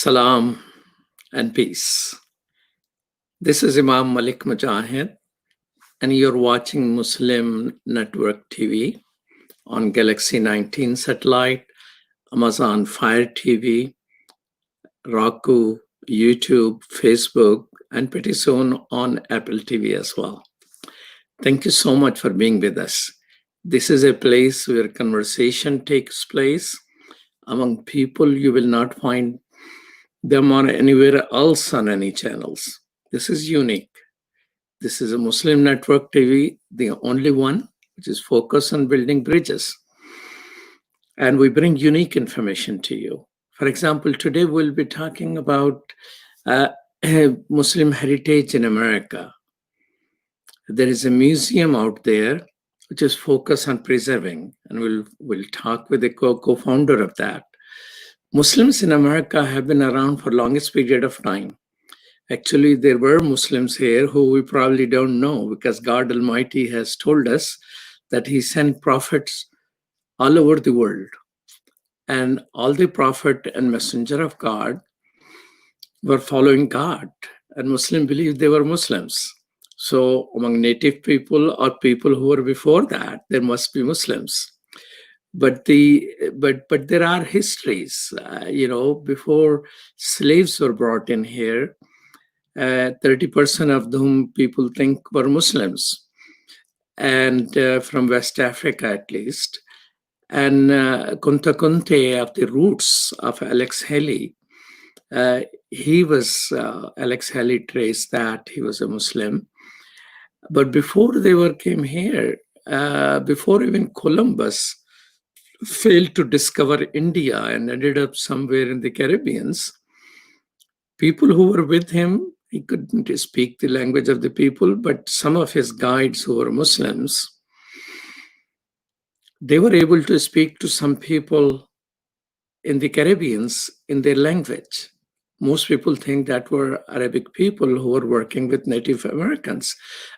Salam and peace. This is Imam Malik Mujahid, and you're watching Muslim Network TV on Galaxy 19 satellite, Amazon Fire TV, Roku, YouTube, Facebook, and pretty soon on Apple TV as well. Thank you so much for being with us. This is a place where conversation takes place among people you will not find them on anywhere else on any channels. This is unique. This is a Muslim Network TV, the only one which is focused on building bridges. And we bring unique information to you. For example, today we'll be talking about Muslim heritage in America. There is a museum out there which is focused on preserving, and we'll talk with the co-founder of that. Muslims in America have been around for longest period of time. Actually, there were Muslims here who we probably don't know, because God Almighty has told us that He sent prophets all over the world. And all the prophet and messenger of God were following God. And Muslims believed they were Muslims. So among native people or people who were before that, there must be Muslims. But there are histories, before slaves were brought in here, 30% of whom people think were Muslims, and from West Africa at least. And Kunta Kunte, of the roots of Alex Haley, Alex Haley traced that he was a Muslim. But before they came here, before even Columbus failed to discover India and ended up somewhere in the Caribbean, people who were with him, he couldn't speak the language of the people, but some of his guides who were Muslims, they were able to speak to some people in the Caribbean in their language. Most people think that were Arabic people who were working with Native Americans.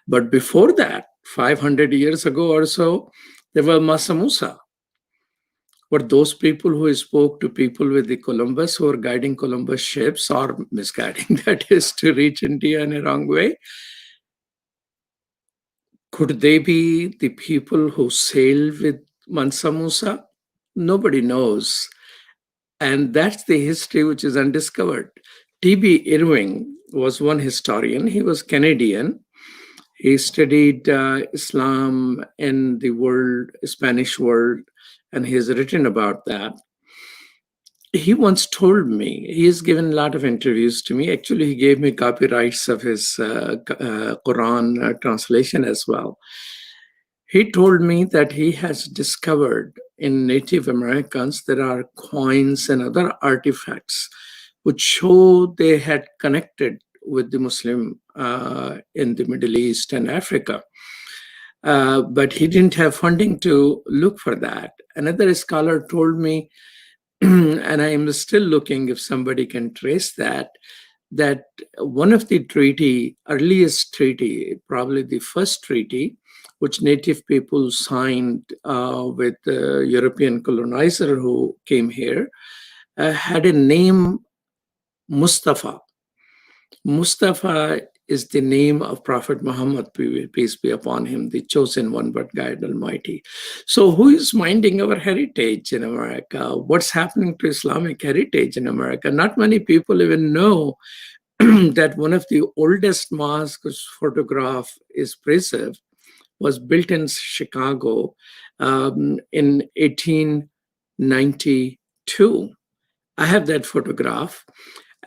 But before that, 500 years ago or so, there were Masa Musa. Were those people who spoke to people with the Columbus, who were guiding Columbus ships, or misguiding, that is, to reach India in a wrong way? Could they be the people who sailed with Mansa Musa? Nobody knows. And that's the history which is undiscovered. T.B. Irving was one historian. He was Canadian. He studied Islam in the Spanish world, and he has written about that. He once told me, he has given a lot of interviews to me. Actually, he gave me copyrights of his Quran translation as well. He told me that he has discovered in Native Americans there are coins and other artifacts which show they had connected with the Muslim in the Middle East and Africa. But he didn't have funding to look for that. Another scholar told me, and I am still looking if somebody can trace that one of the earliest treaty, probably the first treaty, which Native people signed with the European colonizer who came here, had a name, Mustafa. Mustafa is the name of Prophet Muhammad, peace be upon him, the chosen one, but God Almighty. So who is minding our heritage in America? What's happening to Islamic heritage in America? Not many people even know that one of the oldest mosques photograph is preserved, was built in Chicago in 1892. I have that photograph.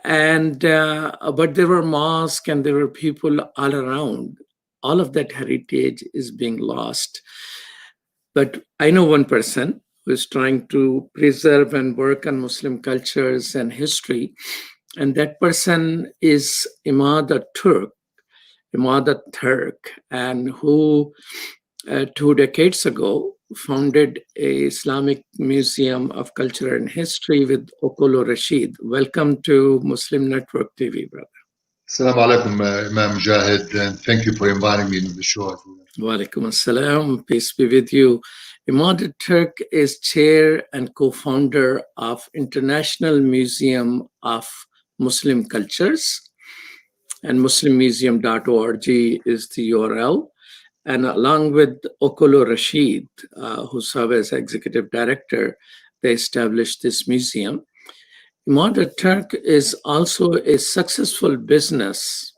And but there were mosques and there were people all around. All of that heritage is being lost. But I know one person who is trying to preserve and work on Muslim cultures and history, and that person is Emad Al-Turk, and who 2 decades ago founded a Islamic Museum of Culture and History with Okolo Rashid. Welcome to Muslim Network TV, brother. Assalamu alaikum, Imam Mujahid, and thank you for inviting me to the show. Wa alaikum assalam, peace be with you. Emad Al-Turk is chair and co-founder of International Museum of Muslim cultures. And muslimmuseum.org is the URL. And along with Okolo Rashid, who served as executive director, they established this museum. Emad Al-Turk is also a successful businessman,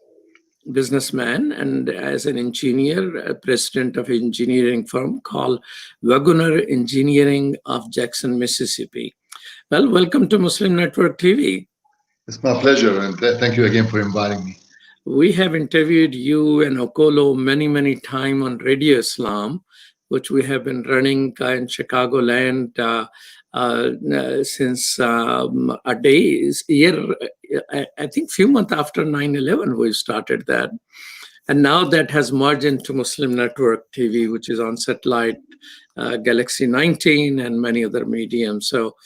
and as an engineer, a president of an engineering firm called Wagoner Engineering of Jackson, Mississippi. Well, welcome to Muslim Network TV. It's my pleasure, and thank you again for inviting me. We have interviewed you and Okolo many times on Radio Islam, which we have been running in Chicagoland since a year, I think few months after 9/11, we started that. And now that has merged into Muslim Network TV, which is on satellite, Galaxy 19 and many other mediums. So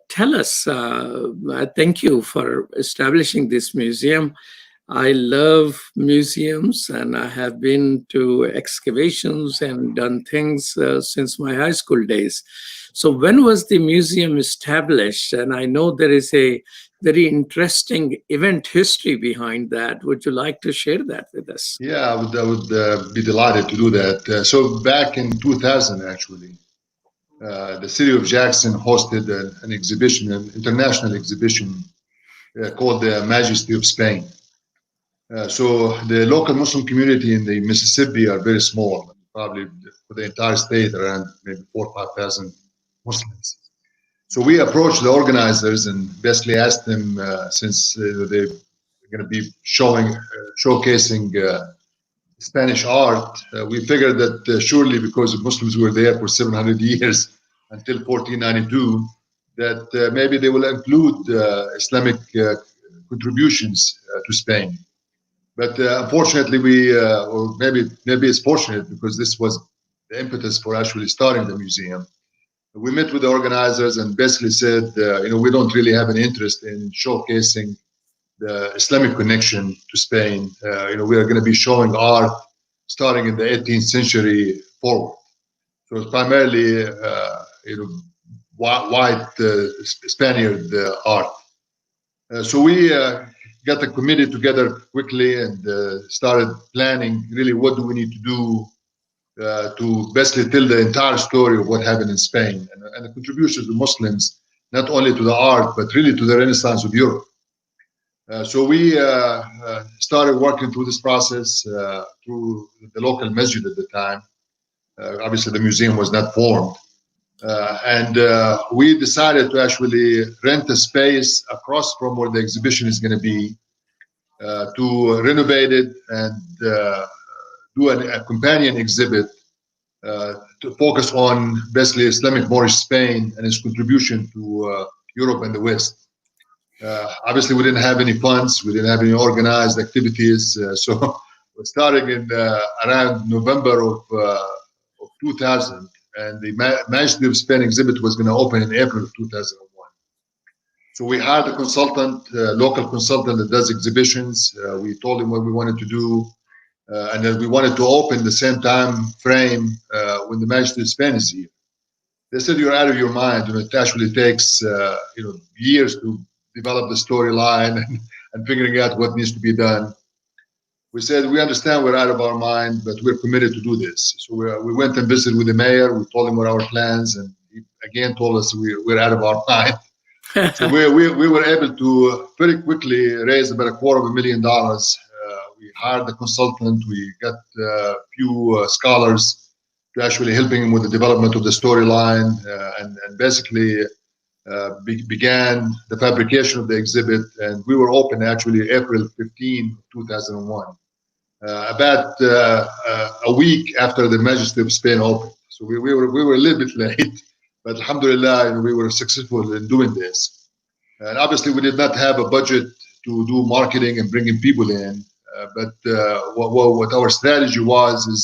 tell us, thank you for establishing this museum. I love museums, and I have been to excavations and done things since my high school days. So when was the museum established? And I know there is a very interesting event history behind that. Would you like to share that with us? Yeah, I would be delighted to do that. So back in 2000, actually, the city of Jackson hosted an exhibition, an international exhibition called the Majesty of Spain. So the local Muslim community in the Mississippi are very small, probably for the entire state around maybe 4,000 or 5,000 Muslims. So we approached the organizers and basically asked them, since they're going to be showcasing Spanish art, we figured that surely because Muslims were there for 700 years until 1492, that maybe they will include Islamic contributions to Spain. But unfortunately, or maybe it's fortunate, because this was the impetus for actually starting the museum. We met with the organizers and basically said, we don't really have an interest in showcasing the Islamic connection to Spain. We are going to be showing art starting in the 18th century forward. So it's primarily, white Spaniard art. So we got the committee together quickly and started planning really what do we need to do to basically tell the entire story of what happened in Spain and the contributions of Muslims, not only to the art, but really to the Renaissance of Europe. So we started working through this process through the local masjid at the time. Obviously, the museum was not formed. And we decided to actually rent a space across from where the exhibition is going to be, to renovate it and do a companion exhibit to focus on basically Islamic Moorish Spain and its contribution to Europe and the West. Obviously, we didn't have any funds, we didn't have any organized activities, so starting in around November of 2000, and the Majesty of Spain exhibit was going to open in April of 2001. So we hired a consultant, local consultant that does exhibitions. We told him what we wanted to do, and that we wanted to open the same time frame when the Majesty of Spain is here. They said, "You're out of your mind. It actually takes years to develop the storyline and figuring out what needs to be done." We said, "We understand we're out of our mind, but we're committed to do this." So we went and visited with the mayor. We told him what our plans, and he again told us we're out of our mind. So we were able to very quickly raise about $250,000. We hired the consultant. We got a few scholars to actually helping him with the development of the storyline, and basically began the fabrication of the exhibit. And we were open actually April 15, 2001. About a week after the Majesty of Spain opened. So we were a little bit late, but alhamdulillah, we were successful in doing this. And obviously we did not have a budget to do marketing and bringing people in, but what our strategy was is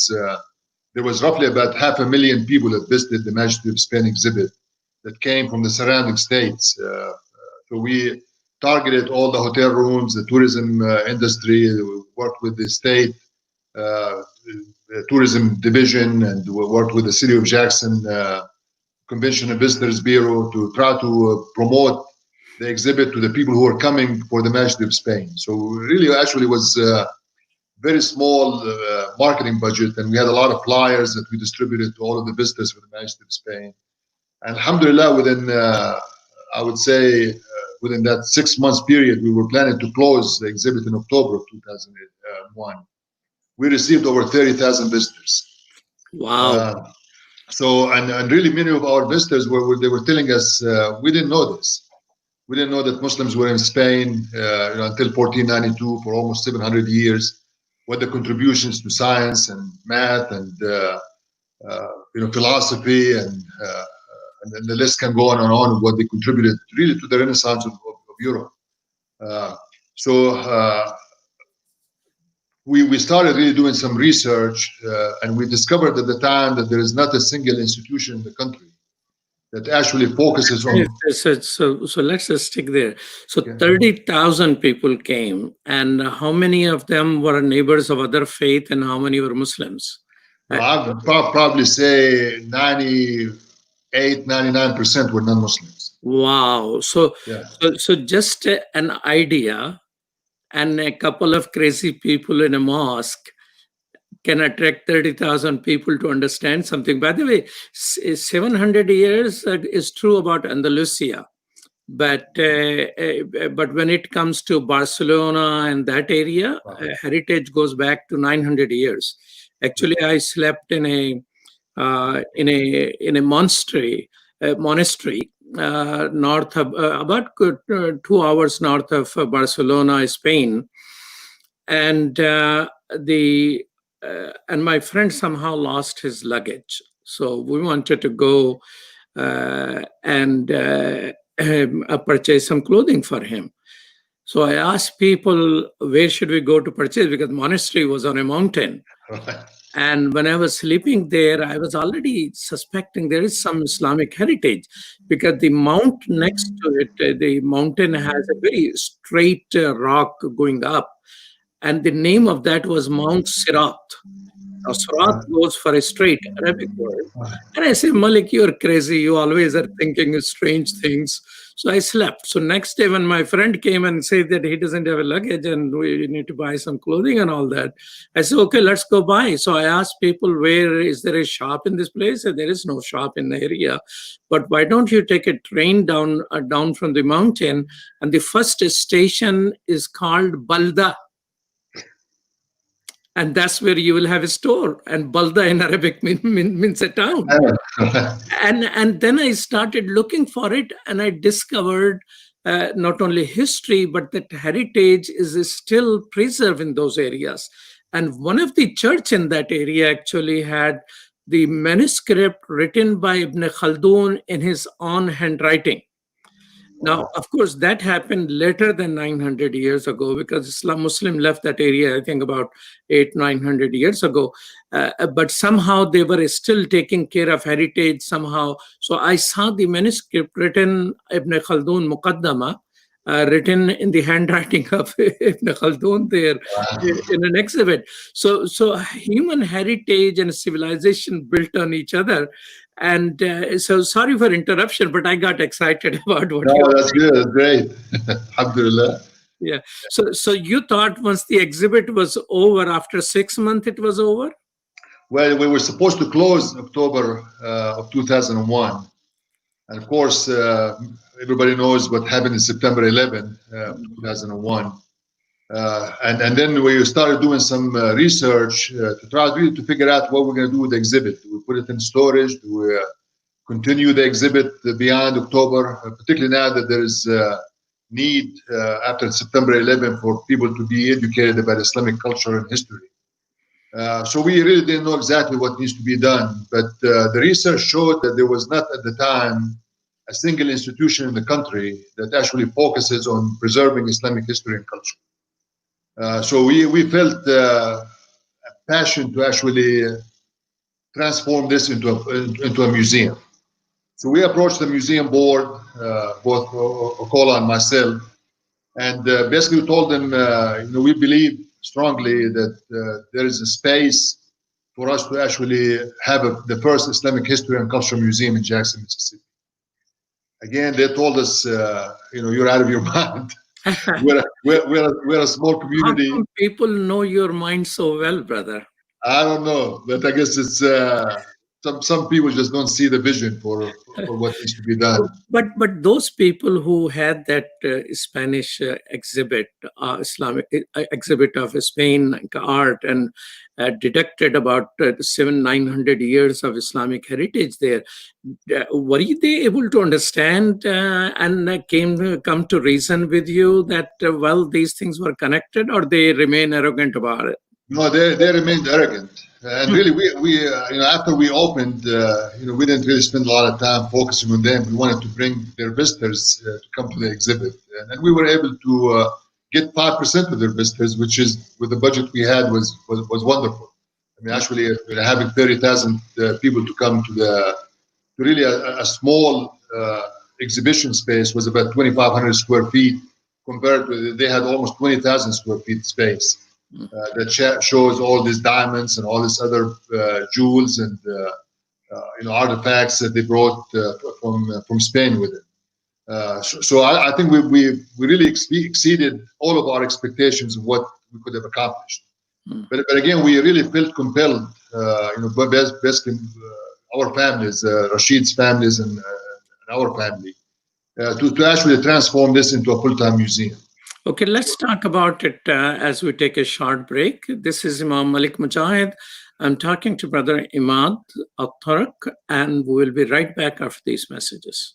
there was roughly about 500,000 people that visited the Majesty of Spain exhibit that came from the surrounding states. So we targeted all the hotel rooms, the tourism industry. We worked with the state the tourism division, and we worked with the City of Jackson Convention and Visitors Bureau to try to promote the exhibit to the people who were coming for the Mujahid of Spain. So really, actually, was very small marketing budget, and we had a lot of flyers that we distributed to all of the visitors for the Mujahid of Spain. And alhamdulillah, within I would say within that 6 months period, we were planning to close the exhibit in October of 2001. We received over 30,000 visitors. Wow. So, and really many of our visitors they were telling us, we didn't know this. We didn't know that Muslims were in Spain until 1492 for almost 700 years. What the contributions to science and math and philosophy and then the list can go on and on. What they contributed really to the Renaissance of Europe. We started really doing some research, and we discovered at the time that there is not a single institution in the country that actually focuses on. So let's just stick there. So 30,000 people came, and how many of them were neighbors of other faith, and how many were Muslims? I would probably say 98, 99% were non-Muslims. Wow. So just an idea and a couple of crazy people in a mosque can attract 30,000 people to understand something. By the way, 700 years is true about Andalusia. But when it comes to Barcelona and that area, Hertiage goes back to 900 years. Actually, I slept in a monastery north of about 2 hours north of Barcelona, Spain, and and my friend somehow lost his luggage. So we wanted to go and purchase some clothing for him. So I asked people, where should we go to purchase? Because the monastery was on a mountain. And when I was sleeping there, I was already suspecting there is some Islamic heritage, because the mount next to it, the mountain has a very straight rock going up. And the name of that was Mount Sirat. Now, Sirat goes for a straight Arabic word. And I say, Malik, you're crazy. You always are thinking of strange things. So I slept. So next day when my friend came and said that he doesn't have a luggage and we need to buy some clothing and all that, I said, okay, let's go buy. So I asked people, where is there a shop in this place? And there is no shop in the area. But why don't you take a train down from the mountain? And the first station is called Balda. And that's where you will have a store. And Balda in Arabic means a town. And then I started looking for it, and I discovered not only history, but that heritage is still preserved in those areas. And one of the church in that area actually had the manuscript written by Ibn Khaldun in his own handwriting. Now, of course, that happened later than 900 years ago, because Muslim left that area, I think, about 900 years ago. But somehow they were still taking care of heritage somehow. So I saw the manuscript written, Ibn Khaldun Muqaddama, written in the handwriting of Ibn Khaldun there in an exhibit. So human heritage and civilization built on each other. And so sorry for interruption, but I got excited about what you that's good. That's great. Alhamdulillah. Yeah. So you thought once the exhibit was over, after 6 months, it was over? Well, we were supposed to close October of 2001. And of course, everybody knows what happened in September 11, 2001. And then we started doing some research to try really to figure out what we're going to do with the exhibit. Do we put it in storage? Do we continue the exhibit beyond October? Particularly now that there is need after September 11 for people to be educated about Islamic culture and history. So we really didn't know exactly what needs to be done. But the research showed that there was not at the time a single institution in the country that actually focuses on preserving Islamic history and culture. So we felt a passion to actually transform this into a museum. So we approached the museum board, both Okola and myself, and basically told them, we believe strongly that there is a space for us to actually have the first Islamic history and culture museum in Jackson, Mississippi. again, they told us, you're out of your mind. We're a small How community. come people know your mind so well, brother? I don't know, but I guess it's some people just don't see the vision for what needs to be done. But those people who had that Spanish exhibit, Islamic exhibit of Spain art, and deducted about 900 years of Islamic heritage there, were they able to understand and come to reason with you that well, these things were connected, or they remain arrogant about it? No, they remained arrogant, and really, we after we opened, we didn't really spend a lot of time focusing on them. We wanted to bring their visitors to come to the exhibit, and we were able to get 5% of their visitors, which is with the budget we had was wonderful. I mean, actually, having 30,000 people to come to really a small exhibition space was about 2,500 square feet compared to they had almost 20,000 square feet space. That shows all these diamonds and all these other jewels and artifacts that they brought from Spain with it. So I think we really exceeded all of our expectations of what we could have accomplished. But again, we really felt compelled, basically our families, Rashid's families and our family, to actually transform this into a full-time museum. Okay, let's talk about it as we take a short break. This is Imam Malik Mujahid. I'm talking to Brother Emad, Al-Turk, and we will be right back after these messages.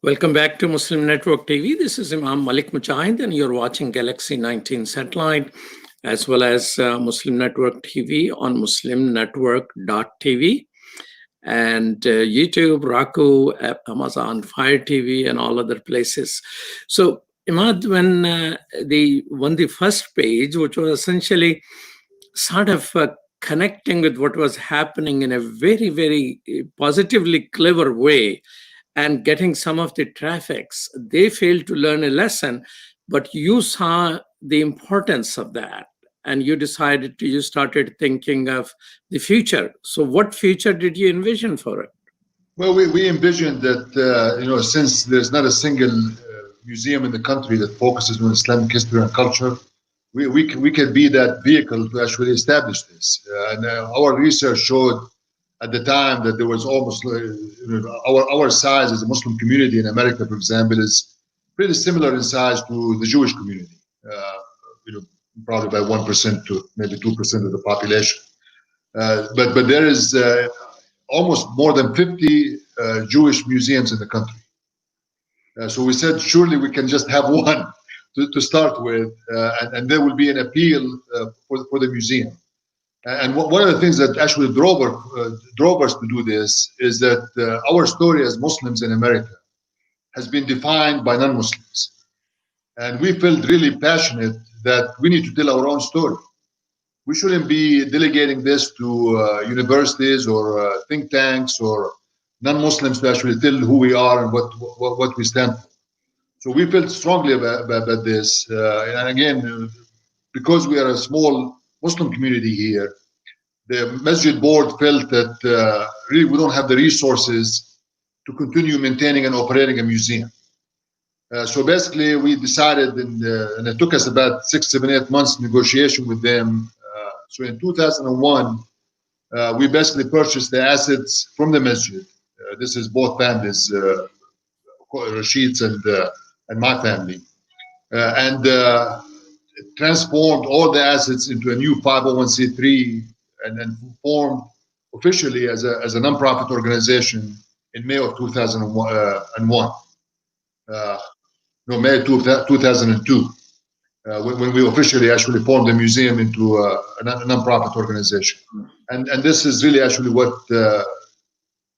Welcome back to Muslim Network TV. This is Imam Malik Mujahid, and you're watching Galaxy 19 satellite, as well as Muslim Network TV on muslimnetwork.tv, and YouTube, Roku, Amazon Fire TV, and all other places. So, Imad, when they won the first page, which was essentially sort of connecting with what was happening in a very, very positively clever way, and getting some of the traffics, they failed to learn a lesson, but you saw the importance of that, and you started thinking of the future. So what future did you envision for it? Well, we envisioned that, since there's not a single museum in the country that focuses on Islamic history and culture, we could be that vehicle to actually establish this. And our research showed at the time that there was almost our size as a Muslim community in America, for example, is pretty similar in size to the Jewish community. Probably by 1% to maybe 2% of the population. But there is almost more than 50 Jewish museums in the country. So we said, surely we can just have one to start with, and there will be an appeal for the museum. And one of the things that actually drove us to do this is that our story as Muslims in America has been defined by non-Muslims. And we felt really passionate that we need to tell our own story. We shouldn't be delegating this to universities or think tanks or non-Muslims to actually tell who we are and what we stand for. So we felt strongly about this. And again, because we are a small Muslim community here, the Masjid board felt that really we don't have the resources to continue maintaining and operating a museum. So basically, we decided, and it took us about 6, 7, 8 months negotiation with them. So in 2001, we basically purchased the assets from the masjid. This is both families, Rashid's and my family, and transformed all the assets into a new 501c3, and then formed officially as a nonprofit organization in May of 2001. May 2002. when we officially actually formed the museum into a non-profit organization. And this is really actually what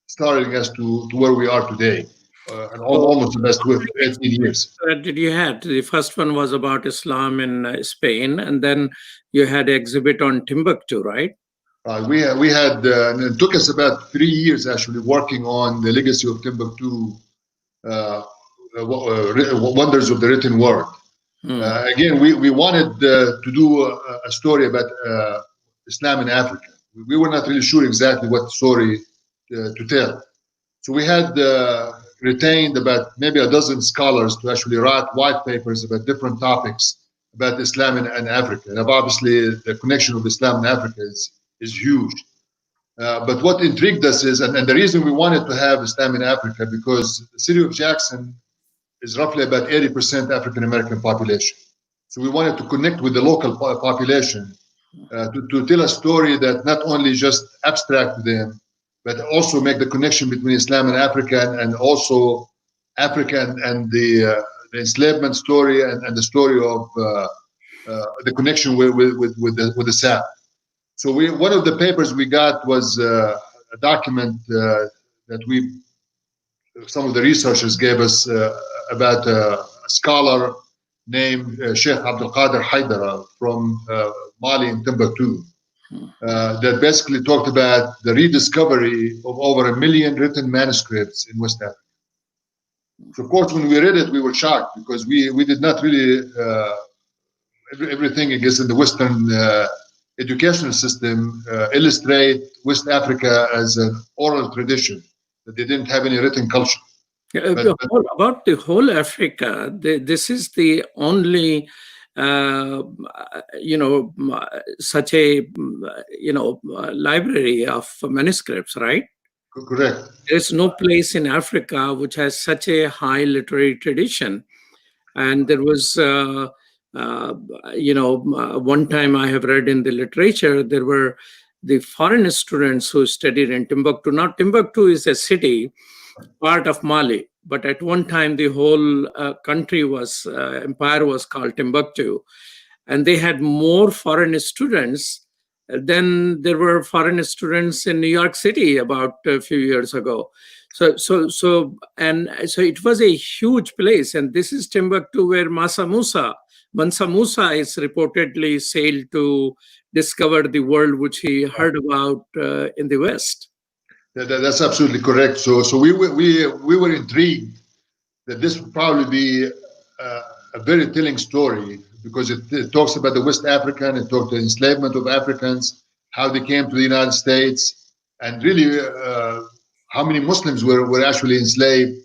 starting us to where we are today, and almost the best with 18 years. Did you had? The first one was about Islam in Spain, and then you had an exhibit on Timbuktu, right? We had and it took us about 3 years actually working on the legacy of Timbuktu, wonders of the written word. Again, we wanted to do a story about Islam in Africa. We were not really sure exactly what story to tell. So we had retained about maybe a dozen scholars to actually write white papers about different topics about Islam and Africa. And obviously, the connection of Islam and Africa is huge. But what intrigued us is, and the reason we wanted to have Islam in Africa, because the city of Jackson is roughly about 80% African American population. So we wanted to connect with the local population to tell a story that not only just abstract to them, but also make the connection between Islam and Africa, and also Africa and the enslavement story and the story of the connection with the South. So one of the papers we got was a document that some of the researchers gave us about a scholar named Sheikh Abdul Qadir Haidara from Mali in Timbuktu, that basically talked about the rediscovery of over 1 million written manuscripts in West Africa. So of course, when we read it, we were shocked because we did not really everything, I guess, in the Western educational system illustrate West Africa as an oral tradition, that they didn't have any written culture. About the whole Africa, this is the only such a library of manuscripts, right? Correct. There's no place in Africa which has such a high literary tradition. And there was one time I have read in the literature, there were the foreign students who studied in Timbuktu. Now, Timbuktu is a city, part of Mali, but at one time the whole empire was called Timbuktu, and they had more foreign students than there were foreign students in New York City about a few years ago. So it was a huge place, and this is Timbuktu where Mansa Musa is reportedly sailed to discover the world which he heard about in the West. That's absolutely correct. So we were intrigued that this would probably be a very telling story, because it talks about the West African, it talks the enslavement of Africans, how they came to the United States, and really how many Muslims were actually enslaved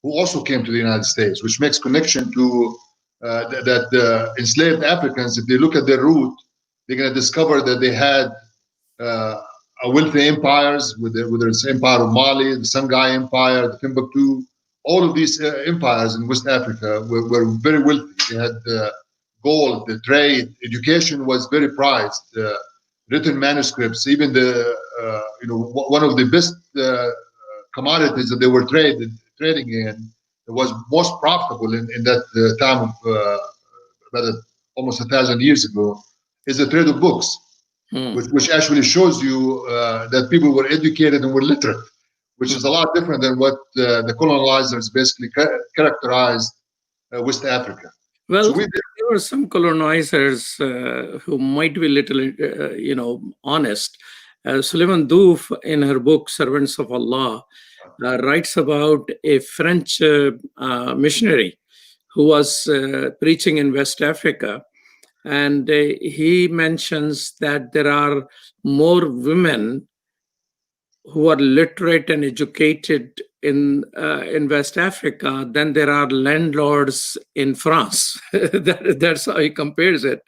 who also came to the United States, which makes connection to that enslaved Africans. If they look at their root, they're going to discover that they had a wealthy empires, whether it's the Empire of Mali, the Songhai Empire, the Timbuktu. All of these empires in West Africa were very wealthy. They had gold, the trade, education was very prized. Written manuscripts, even one of the best commodities that they were trading in, it was most profitable in that time of about almost 1,000 years ago, is the trade of books, which actually shows you that people were educated and were literate, which is a lot different than what the colonizers basically characterized West Africa. Well, so there were some colonizers who might be a little, honest. Suleiman Douf, in her book Servants of Allah, writes about a French missionary who was preaching in West Africa. And he mentions that there are more women who are literate and educated in West Africa than there are landlords in France. That's how he compares it.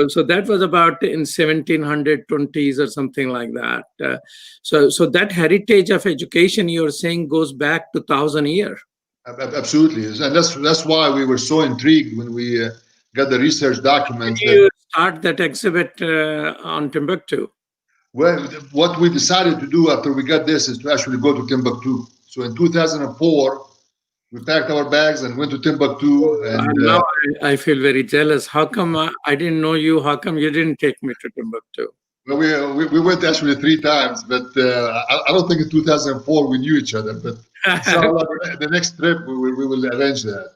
So that was about in 1720s or something like that. So that heritage of education you're saying goes back to 1,000 years. Absolutely, and that's why we were so intrigued when we got the research documents. Did you start that exhibit on Timbuktu? Well, what we decided to do after we got this is to actually go to Timbuktu. So in 2004, We packed our bags and went to Timbuktu. And Now I feel very jealous. How come I didn't know you? How come you didn't take me to Timbuktu? well, we went actually 3 times, but I don't think in 2004 we knew each other. But inshallah, the next trip we will arrange that.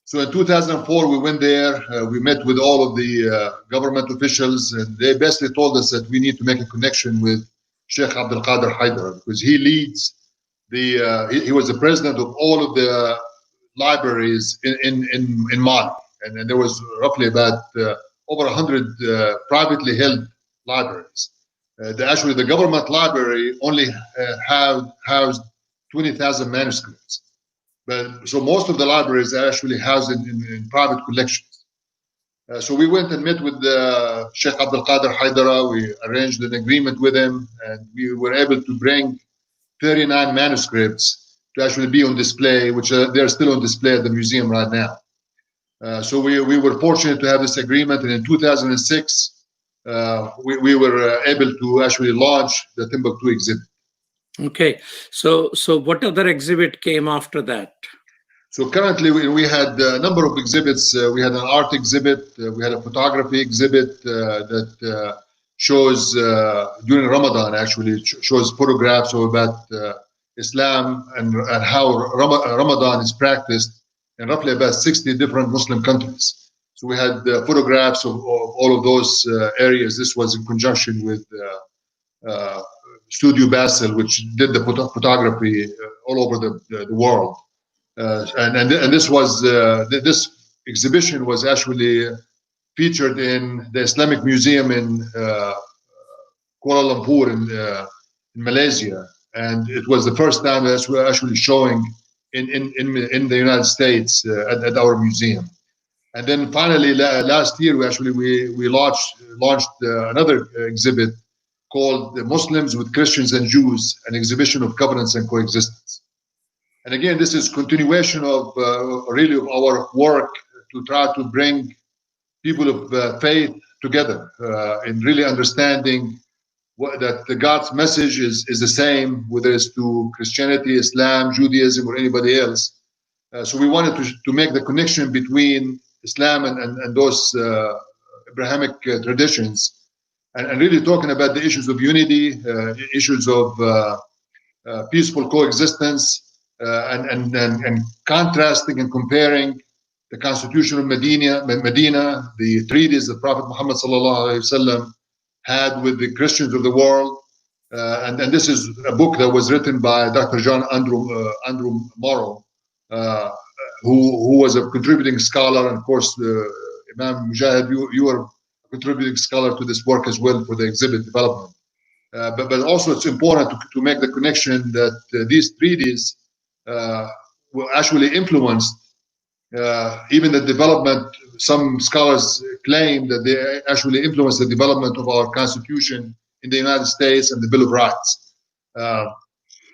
So in 2004 we went there. We met with all of the government officials, and they basically told us that we need to make a connection with Sheikh Abdul Qadir Haidar, because he leads he was the president of all of the libraries in Mali, and there was roughly about over 100 privately held libraries. Actually, the government library only housed 20,000 manuscripts, but so most of the libraries are actually housed in private collections. So we went and met with Sheikh Abdul Qadir Haidara. We arranged an agreement with him, and we were able to bring 39 manuscripts to actually be on display, which they're still on display at the museum right now. So we were fortunate to have this agreement, and in 2006, we were able to actually launch the Timbuktu exhibit. Okay, so what other exhibit came after that? So currently we had a number of exhibits. We had an art exhibit, we had a photography exhibit that shows during Ramadan, actually shows photographs of about Islam and how Ramadan is practiced in roughly about 60 different Muslim countries. So we had photographs of all of those areas. This was in conjunction with Studio Basel, which did the photography all over the world. And this was this exhibition was actually featured in the Islamic Museum in Kuala Lumpur in Malaysia, and it was the first time that we're actually showing in the United States at our museum. And then finally last year we launched another exhibit called Muslims with Christians and Jews, an exhibition of covenants and coexistence. And again, this is continuation of really of our work to try to bring people of faith together in really understanding that the God's message is the same, whether it's to Christianity, Islam, Judaism, or anybody else. So we wanted to make the connection between Islam and those Abrahamic traditions, and really talking about the issues of unity, issues of peaceful coexistence, and contrasting and comparing the Constitution of Medina, the treaties that Prophet Muhammad ﷺ had with the Christians of the world. And this is a book that was written by Dr. John Andrew Morrow, who was a contributing scholar. And of course, Imam Mujahid, you are a contributing scholar to this work as well for the exhibit development. But also it's important to make the connection that these treaties will actually influence even the development. Some scholars claim that they actually influence the development of our Constitution in the United States and the Bill of Rights.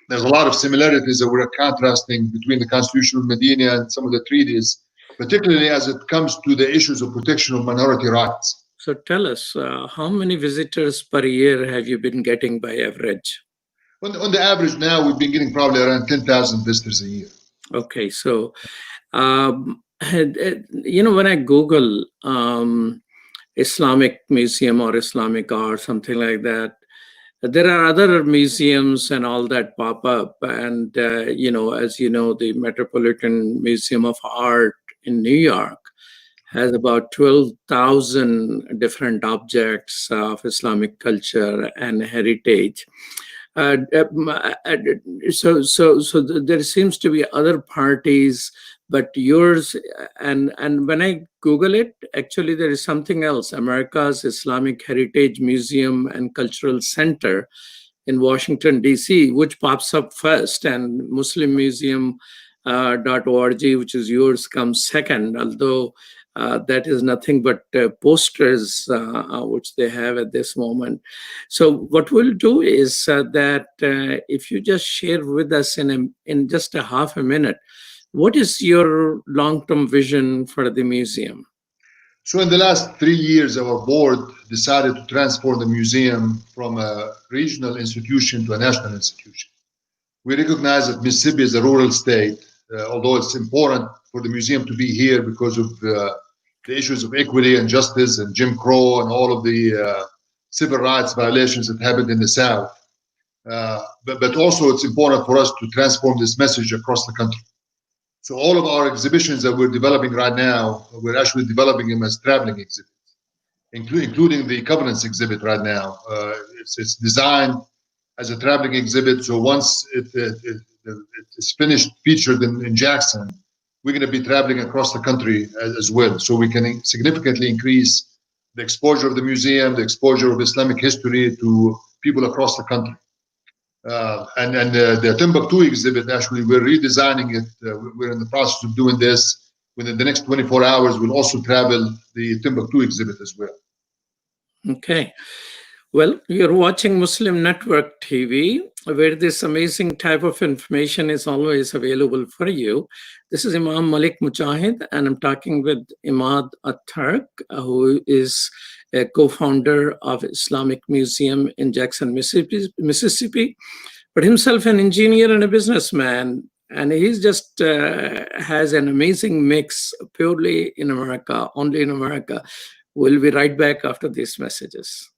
There's a lot of similarities that we're contrasting between the Constitution of Medina and some of the treaties, particularly as it comes to the issues of protection of minority rights. So tell us, how many visitors per year have you been getting by average? On the average now, we've been getting probably around 10,000 visitors a year. Okay, so when I Google Islamic museum or Islamic art, something like that, there are other museums and all that pop up. And, as you know, the Metropolitan Museum of Art in New York has about 12,000 different objects of Islamic culture and heritage. So there seems to be other parties, but yours, and when I Google it, actually there is something else, America's Islamic Heritage Museum and Cultural Center in Washington, D.C., which pops up first, and muslimmuseum.org, which is yours, comes second, although that is nothing but posters which they have at this moment. So what we'll do is that if you just share with us in just a half a minute, what is your long-term vision for the museum? So in the last 3 years, our board decided to transform the museum from a regional institution to a national institution. We recognize that Mississippi is a rural state. although it's important for the museum to be here because of the issues of equity and justice and Jim Crow and all of the civil rights violations that happened in the South. But also it's important for us to transform this message across the country. So all of our exhibitions that we're developing right now, we're actually developing them as traveling exhibits, including the Covenants exhibit right now. It's designed as a traveling exhibit. So once it's finished, featured in Jackson, we're going to be traveling across the country as well. So we can significantly increase the exposure of the museum, the exposure of Islamic history to people across the country. And the Timbuktu exhibit, actually, we're redesigning it. We're in the process of doing this. Within the next 24 hours, we'll also travel the Timbuktu exhibit as well. Okay. Well, you're watching Muslim Network TV, where this amazing type of information is always available for you. This is Imam Malik Mujahid, and I'm talking with Emad Al-Turk, who is a co-founder of Islamic Museum in Jackson, Mississippi, but himself an engineer and a businessman. And he's just has an amazing mix purely in America, only in America. We'll be right back after these messages.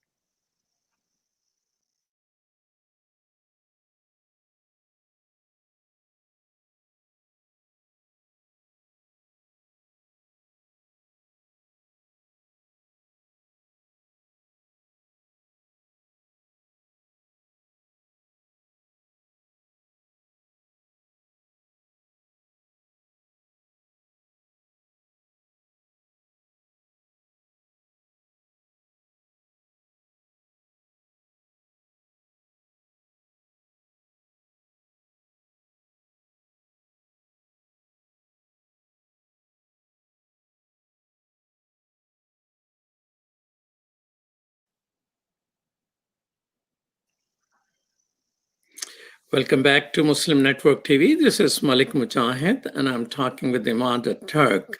Welcome back to Muslim Network TV. This is Malik Mujahid, and I'm talking with Emad Al-Turk.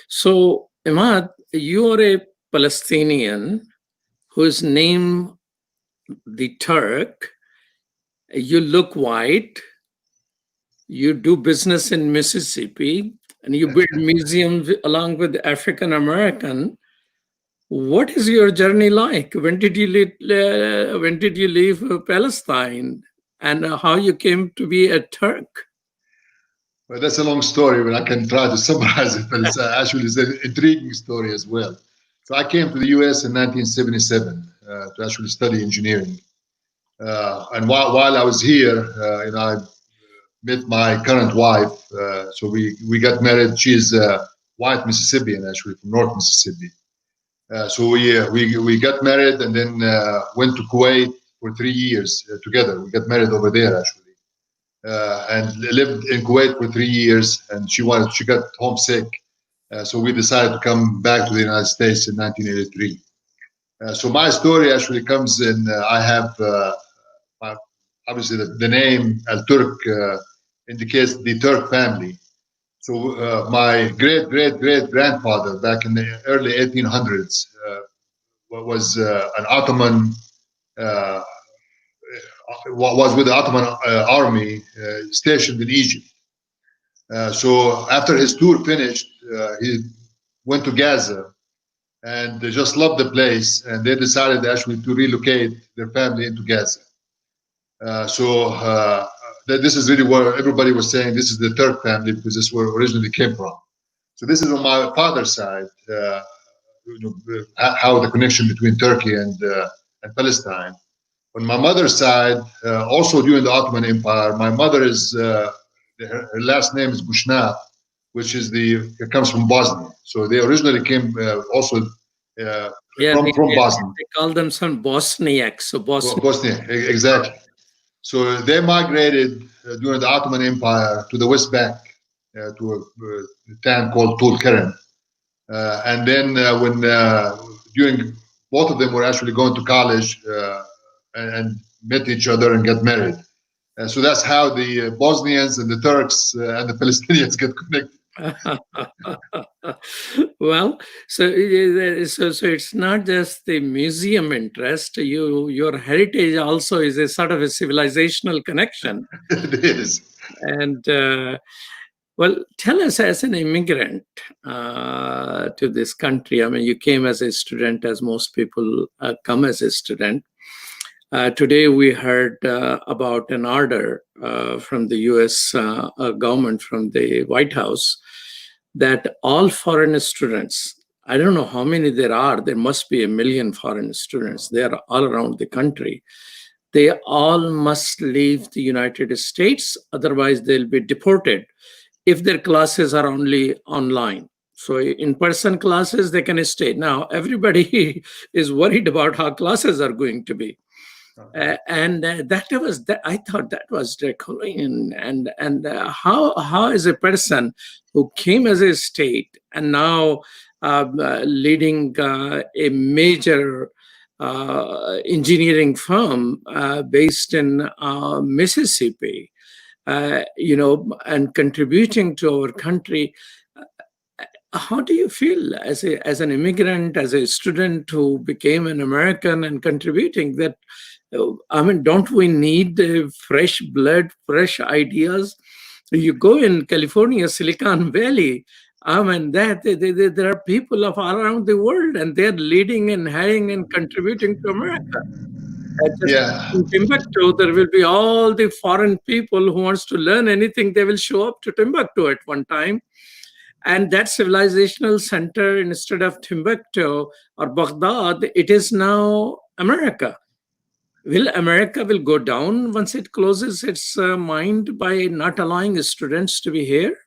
So, Emad, you are a Palestinian whose name, the Turk. You look white. You do business in Mississippi, and you build museums along with African American. What is your journey like? When did you leave Palestine? And how you came to be a Turk? Well, that's a long story, but I can try to summarize it. But it's actually it's an intriguing story as well. So I came to the U.S. in 1977 to actually study engineering. And while I was here, I met my current wife. So we got married. She's white Mississippian, actually from North Mississippi. So we got married and then went to Kuwait for 3 years together. We got married over there actually, and lived in Kuwait for 3 years. And she got homesick, so we decided to come back to the United States in 1983. So my story actually comes in. I have obviously the name Al-Turk indicates the Turk family. So my great grandfather back in the early 1800s was an Ottoman, was with the Ottoman army stationed in Egypt. So after his tour finished, he went to Gaza and they just loved the place, and they decided actually to relocate their family into Gaza. This is really where everybody was saying this is the Turk family because this is where it originally came from. So this is on my father's side, how the connection between Turkey and Palestine. On my mother's side, also during the Ottoman Empire, my mother is her last name is Bushnab, which is it comes from Bosnia. So they originally came also from Bosnia. They call them some Bosniaks. So Bosnia, exactly. So they migrated during the Ottoman Empire to the West Bank, to a town called Tul Keren. And then during both of them were actually going to college and met each other and got married. So that's how the Bosnians and the Turks and the Palestinians get connected. Well, so it's not just the museum interest. Your heritage also is a sort of a civilizational connection. It is. And Well, tell us, as an immigrant to this country, I mean, you came as a student, as most people come as a student. Today, we heard about an order from the US government, from the White House, that all foreign students, I don't know how many there must be 1 million foreign students. They are all around the country. They all must leave the United States, otherwise, they'll be deported if their classes are only online. So in-person classes, they can stay. Now, everybody is worried about how classes are going to be. I thought that was draconian. And how is a person who came as a state and now leading a major engineering firm based in Mississippi, and contributing to our country. How do you feel as an immigrant, as a student who became an American and contributing that? I mean, don't we need fresh blood, fresh ideas? You go in California, Silicon Valley, I mean, there are people of all around the world, and they're leading and hiring and contributing to America. Just Yeah. in Timbuktu, there will be all the foreign people who wants to learn anything. They will show up to Timbuktu at one time. And that civilizational center, instead of Timbuktu or Baghdad, it is now America. Will America will go down once it closes its mind by not allowing students to be here?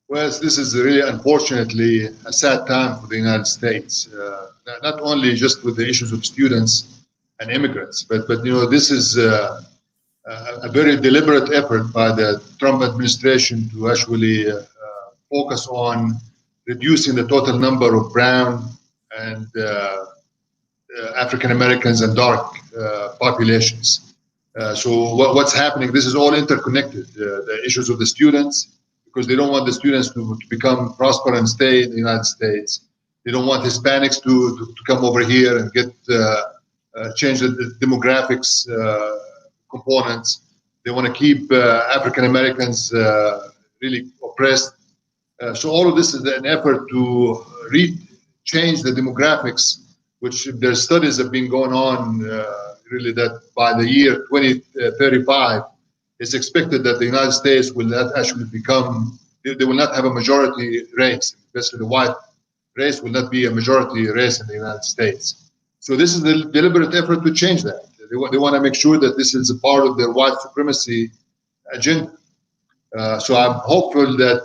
Well, this is really, unfortunately, a sad time for the United States. Not only just with the issues of students and immigrants, but this is a very deliberate effort by the Trump administration to actually focus on reducing the total number of brown and African Americans and dark populations. So what's happening? This is all interconnected. The issues of the students, because they don't want the students to become prosper and stay in the United States. They don't want Hispanics to come over here and get change the demographics components. They want to keep African Americans really oppressed. So all of this is an effort to change the demographics, which their studies have been going on really that by the year 2035, it's expected that the United States will not actually become, they will not have a majority race, especially the white race will not be a majority race in the United States. So this is the deliberate effort to change that. They want to make sure that this is a part of their white supremacy agenda. So I'm hopeful that,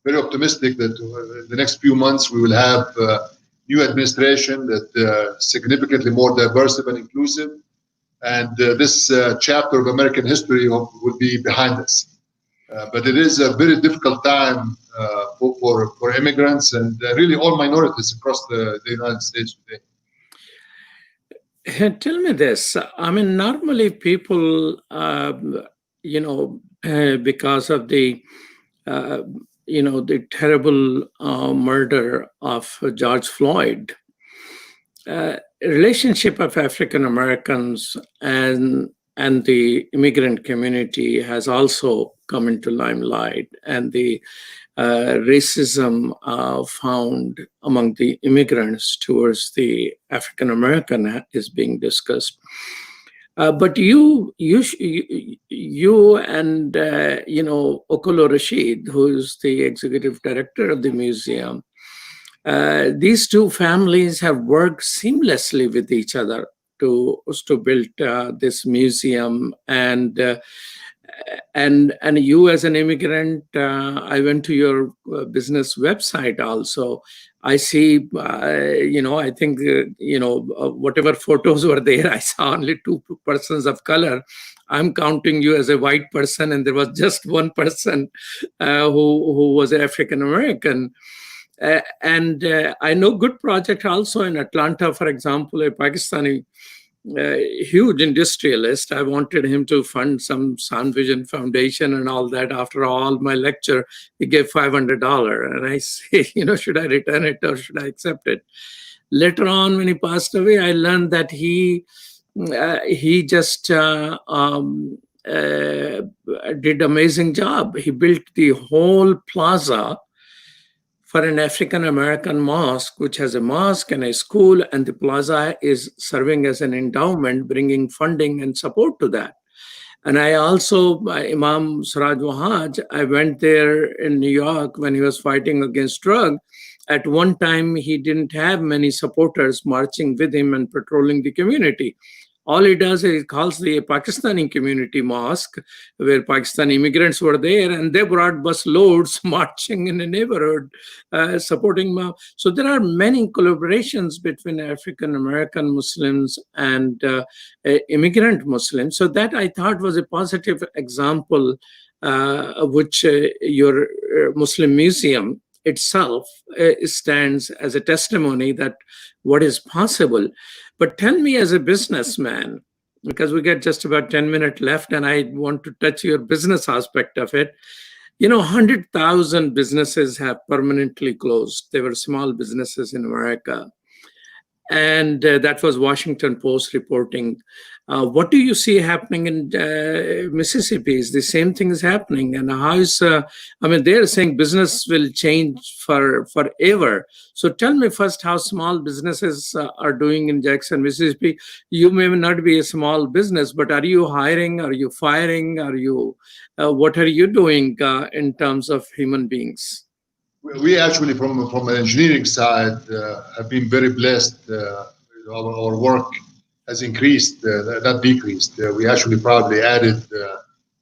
very optimistic that in the next few months we will have new administration that significantly more diverse and inclusive, and this chapter of American history will be behind us. But it is a very difficult time for immigrants and really all minorities across the United States today. Tell me this. I mean, normally people, because of the terrible murder of George Floyd, relationship of African Americans and the immigrant community has also come into limelight, and the racism found among the immigrants towards the African American is being discussed. But you and Okolo Rashid, who is the executive director of the museum, these two families have worked seamlessly with each other to build this museum. And you, as an immigrant, I went to your business website also. I see, I think, whatever photos were there, I saw only two persons of color. I'm counting you as a white person, and there was just one person who was African American. And I know good project also in Atlanta, for example, a Pakistani huge industrialist. I wanted him to fund some Sound Vision Foundation and all that. After all my lecture, he gave $500. And I say, should I return it or should I accept it? Later on, when he passed away, I learned that he just did amazing job. He built the whole plaza for an African American mosque, which has a mosque and a school, and the plaza is serving as an endowment, bringing funding and support to that. And I also, Imam Suraj Wahaj, I went there in New York when he was fighting against drug. At one time, he didn't have many supporters marching with him and patrolling the community. All he does is he calls the Pakistani community mosque, where Pakistani immigrants were there, and they brought bus loads marching in the neighborhood, supporting Imam. So there are many collaborations between African American Muslims and immigrant Muslims. So that I thought was a positive example, which your Muslim Museum itself stands as a testimony that what is possible. But tell me, as a businessman, because we got just about 10 minutes left and I want to touch your business aspect of it. 100,000 businesses have permanently closed. They were small businesses in America. And that was Washington Post reporting. What do you see happening in Mississippi? Is the same thing is happening? And how is, they're saying business will change forever. So tell me first how small businesses are doing in Jackson, Mississippi. You may not be a small business, but are you hiring? Are you firing? What are you doing in terms of human beings? We actually, from an engineering side, have been very blessed. Our work has increased, not decreased. We actually probably added,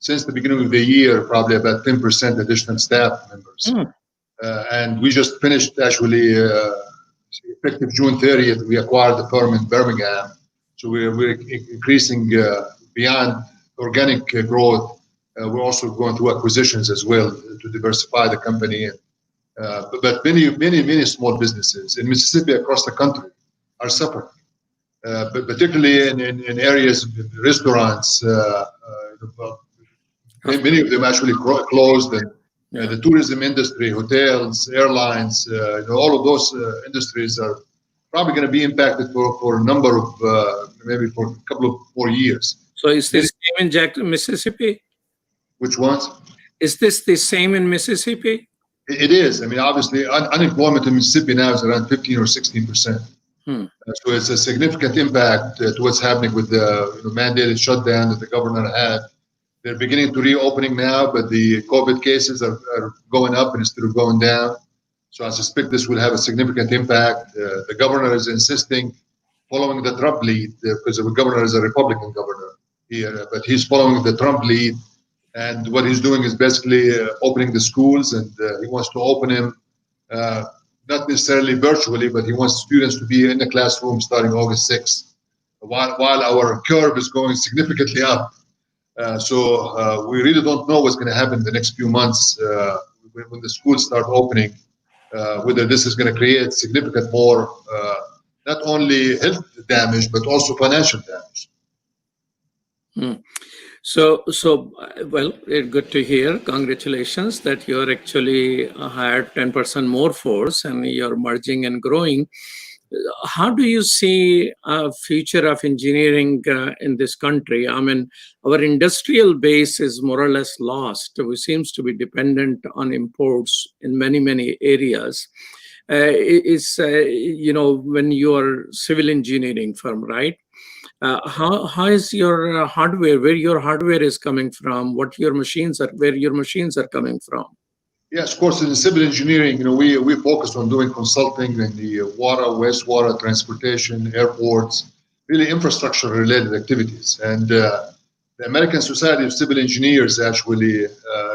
since the beginning of the year, probably about 10% additional staff members. And we just finished, actually, effective June 30th, we acquired the firm in Birmingham. So we're increasing beyond organic growth. We're also going through acquisitions as well to diversify the company. But many small businesses in Mississippi across the country are suffering, but particularly in areas, restaurants. Many of them actually closed, and the tourism industry, hotels, airlines, all of those industries are probably going to be impacted for a number of maybe for a couple of more years. So is this same in Jackson, Mississippi? Which ones? Is this the same in Mississippi? It is. Obviously, unemployment in Mississippi now is around 15 or 16%. So it's a significant impact to what's happening with the mandated shutdown that the governor had. They're beginning to reopening now, but the COVID cases are going up instead of going down. So I suspect this will have a significant impact. The governor is insisting, following the Trump lead, because the governor is a Republican governor here, but he's following the Trump lead. And what he's doing is basically opening the schools, and he wants to open them not necessarily virtually, but he wants students to be in the classroom starting August 6th, while our curve is going significantly up. So we really don't know what's going to happen in the next few months when the schools start opening, whether this is going to create significant more, not only health damage, but also financial damage. So, well, it's good to hear. Congratulations that you're actually hired 10% more force and you're merging and growing. How do you see a future of engineering in this country? Our industrial base is more or less lost. We seems to be dependent on imports in many areas. When you are civil engineering firm, right? How is your hardware? Where your hardware is coming from? Where your machines are coming from? Yes, of course. In civil engineering, we focus on doing consulting in the water, wastewater, transportation, airports, really infrastructure-related activities. And the American Society of Civil Engineers actually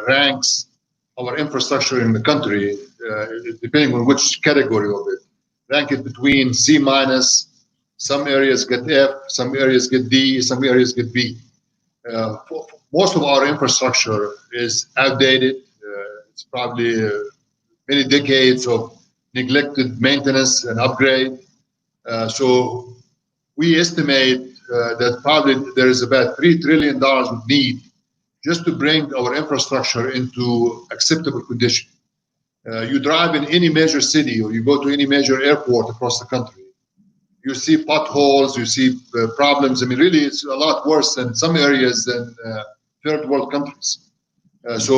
ranks our infrastructure in the country, depending on which category of it, rank it between C-. Some areas get F, some areas get D, some areas get B. Most of our infrastructure is outdated. It's probably many decades of neglected maintenance and upgrade. So we estimate that probably there is about $3 trillion of need just to bring our infrastructure into acceptable condition. You drive in any major city or you go to any major airport across the country, you see potholes, you see problems. Really, it's a lot worse in some areas than third world countries. If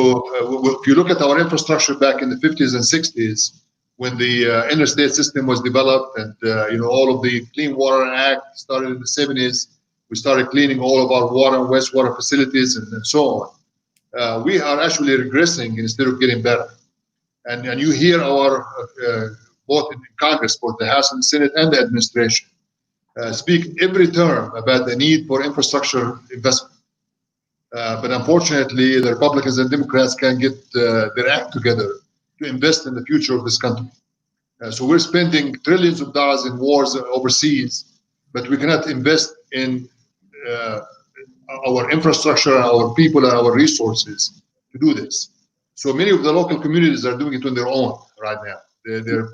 you look at our infrastructure back in the 50s and 60s, when the interstate system was developed, and all of the Clean Water Act started in the 70s, we started cleaning all of our water and wastewater facilities and so on. We are actually regressing instead of getting better. And you hear our both in Congress, both the House and the Senate and the administration, speak every term about the need for infrastructure investment. But unfortunately, the Republicans and Democrats can't get their act together to invest in the future of this country. So we're spending trillions of dollars in wars overseas, but we cannot invest in our infrastructure, our people, and our resources to do this. So many of the local communities are doing it on their own right now. They're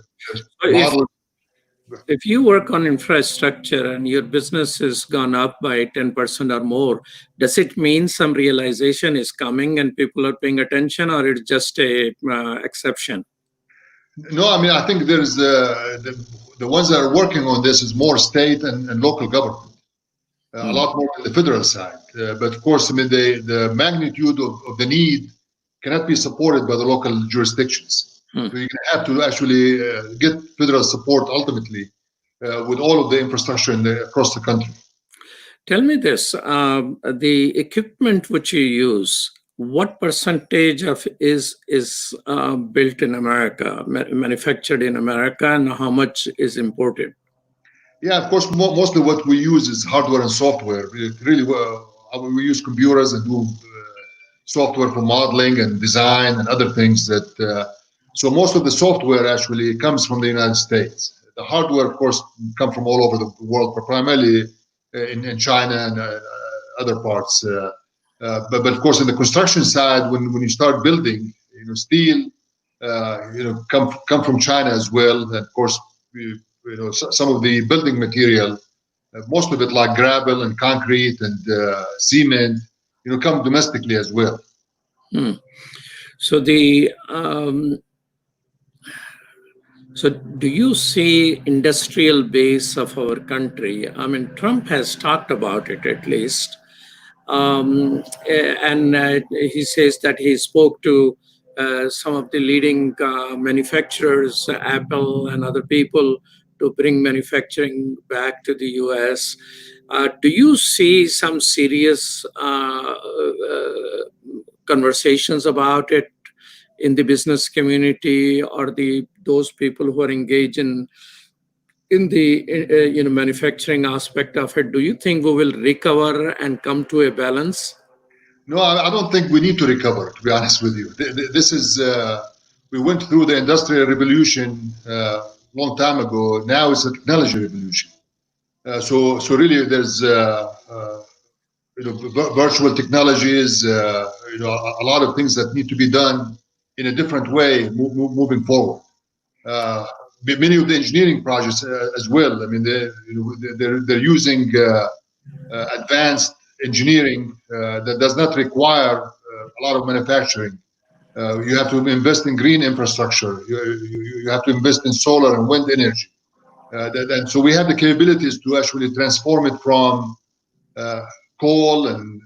modeling. If you work on infrastructure and your business has gone up by 10% or more, does it mean some realization is coming and people are paying attention, or it's just a exception? No, I mean, I think there's the ones that are working on this is more state and local government, a lot more on the federal side. But of course, I mean, the magnitude of the need cannot be supported by the local jurisdictions. So you're going to have to actually get federal support ultimately with all of the infrastructure across the country. Tell me this, the equipment which you use, what percentage of is built in America, manufactured in America, and how much is imported? Yeah, of course, mostly what we use is hardware and software. We use computers and do software for modeling and design and other things that. So most of the software actually comes from the United States. The hardware, of course, comes from all over the world, but primarily in China and other parts. But of course, in the construction side, when you start building, steel, come from China as well. And of course, some of the building material, most of it like gravel and concrete and cement, come domestically as well. So So do you see industrial base of our country? I mean, Trump has talked about it at least. And he says that he spoke to some of the leading manufacturers, Apple and other people, to bring manufacturing back to the US. Do you see some serious conversations about it in the business community, or those people who are engaged in the manufacturing aspect of it? Do you think we will recover and come to a balance? No, I don't think we need to recover, to be honest with you. This is we went through the industrial revolution a long time ago. Now it's a technology revolution. So really, there's virtual technologies, a lot of things that need to be done in a different way moving forward. Many of the engineering projects as well. I mean, they're using advanced engineering that does not require a lot of manufacturing. You have to invest in green infrastructure. You have to invest in solar and wind energy. And so we have the capabilities to actually transform it from coal and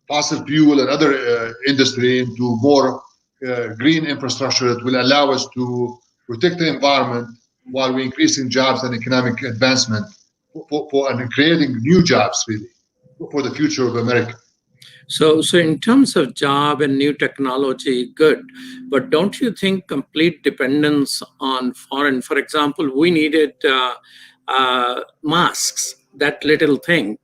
fossil fuel and other industry into more green infrastructure that will allow us to protect the environment while we're increasing jobs and economic advancement and creating new jobs, really, for the future of America. So in terms of job and new technology, good. But don't you think complete dependence on foreign, for example, we needed masks, that little thing.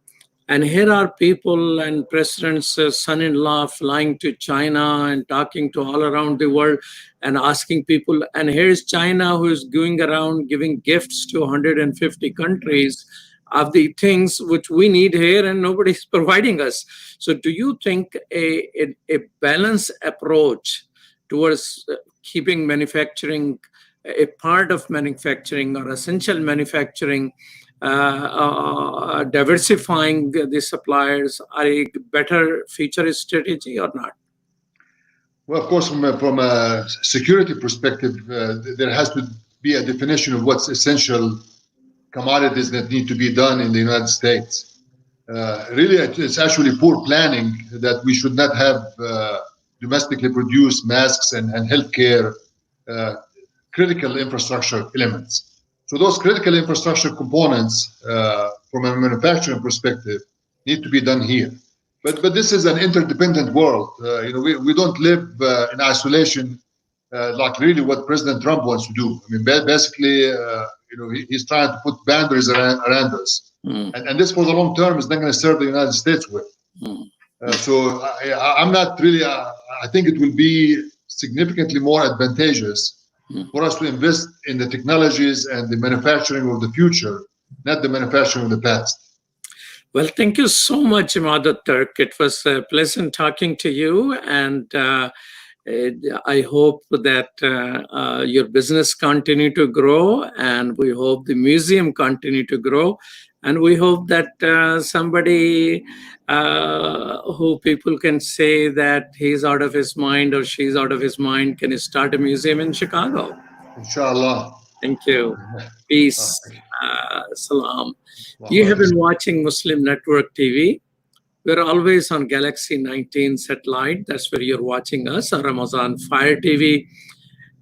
And here are people and presidents' son-in-law flying to China and talking to all around the world and asking people. And here's China, who is going around giving gifts to 150 countries of the things which we need here, and nobody's providing us. So do you think a balanced approach towards keeping manufacturing a part of manufacturing or essential manufacturing, diversifying the suppliers, are a better future strategy or not? Well, of course, from a security perspective, there has to be a definition of what's essential commodities that need to be done in the United States. Really, it's actually poor planning that we should not have domestically produced masks and healthcare critical infrastructure elements. So those critical infrastructure components, from a manufacturing perspective, need to be done here. But this is an interdependent world. We don't live in isolation, like really what President Trump wants to do. I mean, basically, he's trying to put boundaries around us. And this for the long term is not going to serve the United States well. So I'm not really, I think it will be significantly more advantageous for us to invest in the technologies and the manufacturing of the future, not the manufacturing of the past. Well, thank you so much, Imad Al-Turk. It was pleasant talking to you, and I hope that your business continue to grow, and we hope the museum continue to grow, and we hope that somebody who people can say that he's out of his mind or she's out of his mind can start a museum in Chicago. Inshallah. Thank you. Peace. Salam. You have been watching Muslim Network TV. We're always on Galaxy 19 satellite. That's where you're watching us, or Amazon Fire TV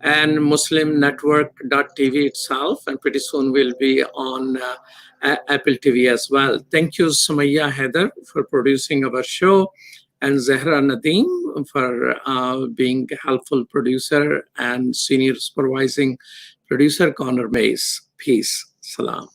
and Muslim Network.tv itself. And pretty soon we'll be on Apple TV as well. Thank you, Sumaya Heather, for producing our show, and Zahra Nadeem for being a helpful producer, and senior supervising producer Connor Mays. Peace. Salam.